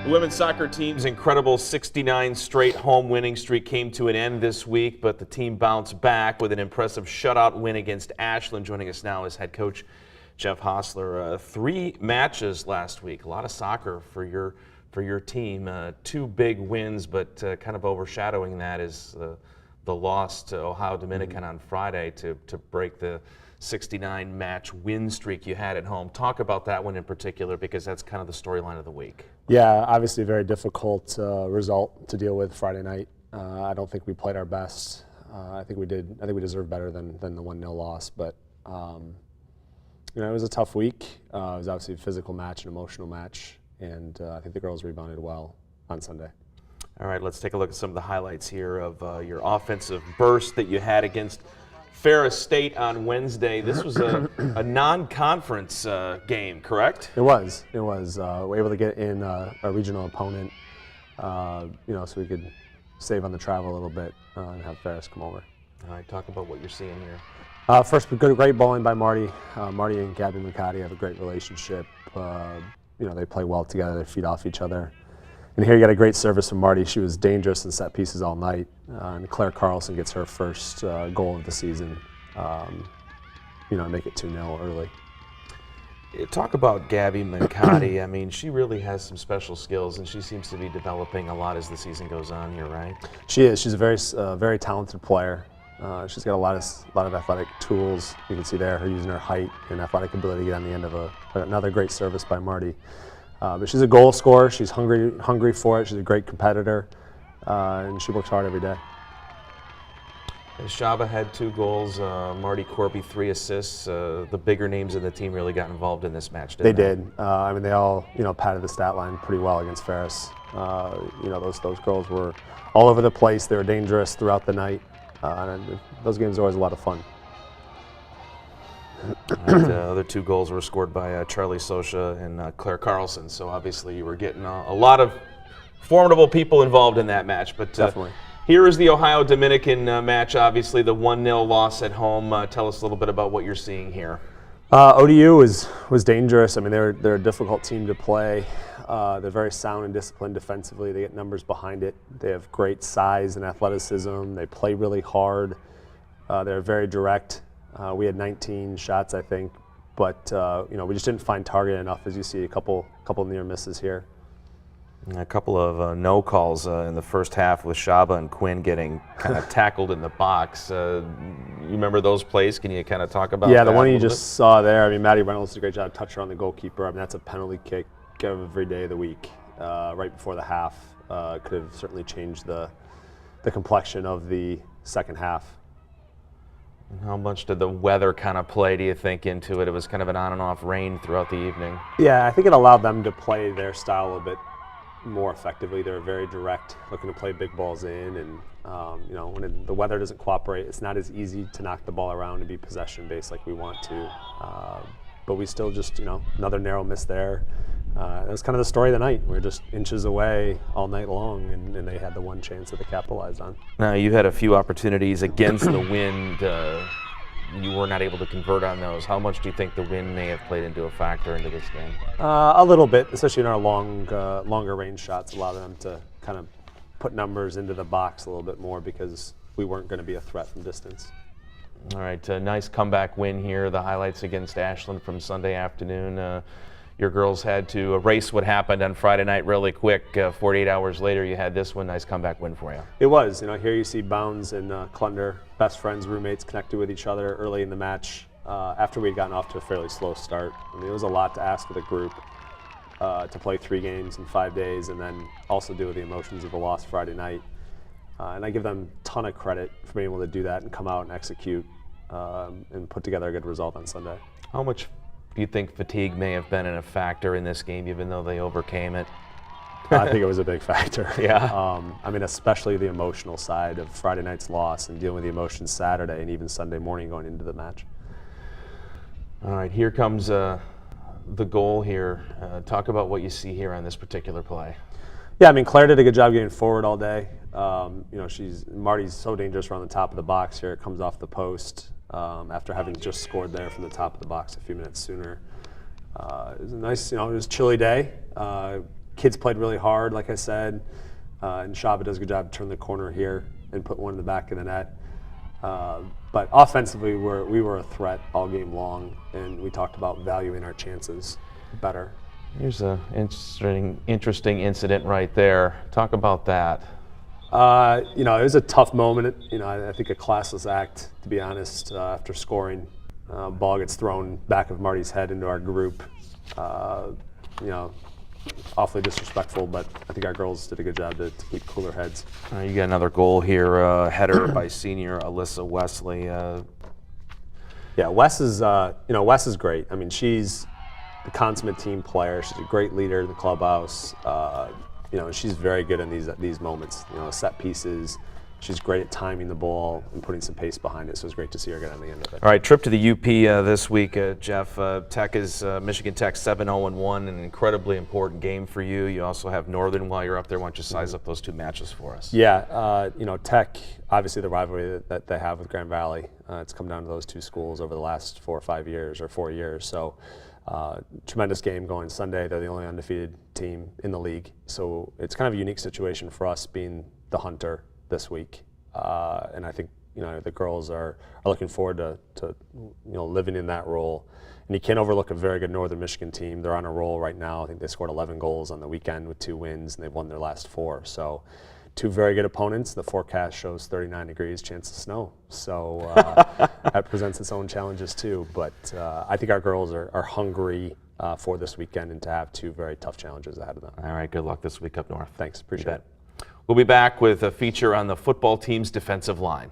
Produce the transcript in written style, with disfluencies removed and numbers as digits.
The women's soccer team's incredible 69 straight home winning streak came to an end this week, but the team bounced back with an impressive shutout win against Ashland. Joining us now is head coach Jeff Hosler. 3 matches last week, a lot of soccer for your team. 2 big wins, but kind of overshadowing that is the loss to Ohio Dominican on Friday to break the 69 match win streak you had at home. Talk about that one in particular, because that's kind of the storyline of the week. Yeah, obviously a very difficult result to deal with Friday night. I don't think we played our best. I think we did. I think we deserved better than the 1-0 loss. But it was a tough week. It was obviously a physical match, an emotional match, and I think the girls rebounded well on Sunday. All right, let's take a look at some of the highlights here of your offensive burst that you had against Ferris State on Wednesday. This was a non-conference game, correct? It was. We were able to get in a regional opponent, so we could save on the travel a little bit and have Ferris come over. All right, talk about what you're seeing here. First, great bowling by Marty. Marty and Gabby McCarty have a great relationship. They play well together. They feed off each other. And here you got a great service from Marty. She was dangerous in set pieces all night. And Claire Carlson gets her first goal of the season. Make it 2-0 early. Talk about Gabby McCarty. I mean, she really has some special skills, and she seems to be developing a lot as the season goes on here, right? She is. She's a very talented player. She's got a lot of athletic tools. You can see there her using her height and athletic ability to get on the end of another great service by Marty. But she's a goal scorer. She's hungry for it. She's a great competitor, and she works hard every day. Shaba had 2 goals. Marty Corby 3 assists. The bigger names in the team really got involved in this match, didn't they? They did. They all padded the stat line pretty well against Ferris. Those girls were all over the place. They were dangerous throughout the night. And those games are always a lot of fun. The other 2 goals were scored by Charlie Sosha and Claire Carlson. So obviously you were getting a lot of formidable people involved in that match. But definitely. Here is the Ohio Dominican match. Obviously the 1-0 loss at home. Tell us a little bit about what you're seeing here. ODU was dangerous. I mean, they're a difficult team to play. They're very sound and disciplined defensively. They get numbers behind it. They have great size and athleticism. They play really hard. They're very direct. We had 19 shots, I think, but we just didn't find target enough. As you see, a couple near misses here. A couple of no calls in the first half with Shaba and Quinn getting kind of tackled in the box. You remember those plays? Can you kind of talk about that? Yeah, the one you just saw there. I mean, Maddie Reynolds did a great job, touched her on the goalkeeper. I mean, that's a penalty kick every day of the week. Right before the half, could have certainly changed the complexion of the second half. How much did the weather kind of play, do you think, into it? It was kind of an on and off rain throughout the evening. Yeah, I think it allowed them to play their style a little bit more effectively. They're very direct, looking to play big balls in, and when the weather doesn't cooperate, it's not as easy to knock the ball around and be possession based like we want to. But we still just, another narrow miss there. That was kind of the story of the night. We were just inches away all night long, and they had the one chance that they capitalized on. Now, you had a few opportunities against the wind. You were not able to convert on those. How much do you think the wind may have played into a factor into this game? A little bit, especially in our longer range shots, allowed them to kind of put numbers into the box a little bit more because we weren't going to be a threat from distance. All right, nice comeback win here. The highlights against Ashland from Sunday afternoon. Your girls had to erase what happened on Friday night really quick. 48 hours later, you had this one. Nice comeback win for you. It was. Here you see Bounds and Klunder, best friends, roommates, connected with each other early in the match after we'd gotten off to a fairly slow start. I mean, it was a lot to ask of the group to play 3 games in 5 days and then also deal with the emotions of the loss Friday night. And I give them a ton of credit for being able to do that and come out and execute and put together a good result on Sunday. How much do you think fatigue may have been a factor in this game, even though they overcame it? I think it was a big factor. Yeah. Especially the emotional side of Friday night's loss and dealing with the emotions Saturday and even Sunday morning going into the match. All right, here comes the goal here. Talk about what you see here on this particular play. Yeah, Claire did a good job getting forward all day. Marty's so dangerous around the top of the box here. It comes off the post. After having just scored there from the top of the box a few minutes sooner. It was a nice, it was a chilly day. kids played really hard, like I said, and Shaba does a good job to turn the corner here and put one in the back of the net. But offensively, we were a threat all game long, and we talked about valuing our chances better. Here's an interesting incident right there. Talk about that. It was a tough moment. I think a classless act, to be honest, after scoring. Ball gets thrown back of Marty's head into our group. Awfully disrespectful, but I think our girls did a good job to keep cooler heads. You got another goal here, header by senior Alyssa Wesley. Yeah, Wes is great. I mean, she's the consummate team player. She's a great leader in the clubhouse. She's very good in these moments. Set pieces. She's great at timing the ball and putting some pace behind it. So it's great to see her get on the end of it. All right, trip to the UP this week, Jeff. Tech is Michigan Tech 7-0-1, an incredibly important game for you. You also have Northern while you're up there. Why don't you size up those two matches for us? Yeah, Tech, obviously the rivalry that they have with Grand Valley. It's come down to those two schools over the last 4 or 5 years, or 4 years. So tremendous game going Sunday. They're the only undefeated team in the league. So it's kind of a unique situation for us being the hunter this week, and I think the girls are looking forward to living in that role. And you can't overlook a very good Northern Michigan team. They're on a roll right now. I think they scored 11 goals on the weekend with 2 wins, and they've won their last 4. So 2 very good opponents. The forecast shows 39 degrees, chance of snow. So that presents its own challenges too. But I think our girls are hungry for this weekend and to have 2 very tough challenges ahead of them. All right, good luck this week up north. Thanks, appreciate it. We'll be back with a feature on the football team's defensive line.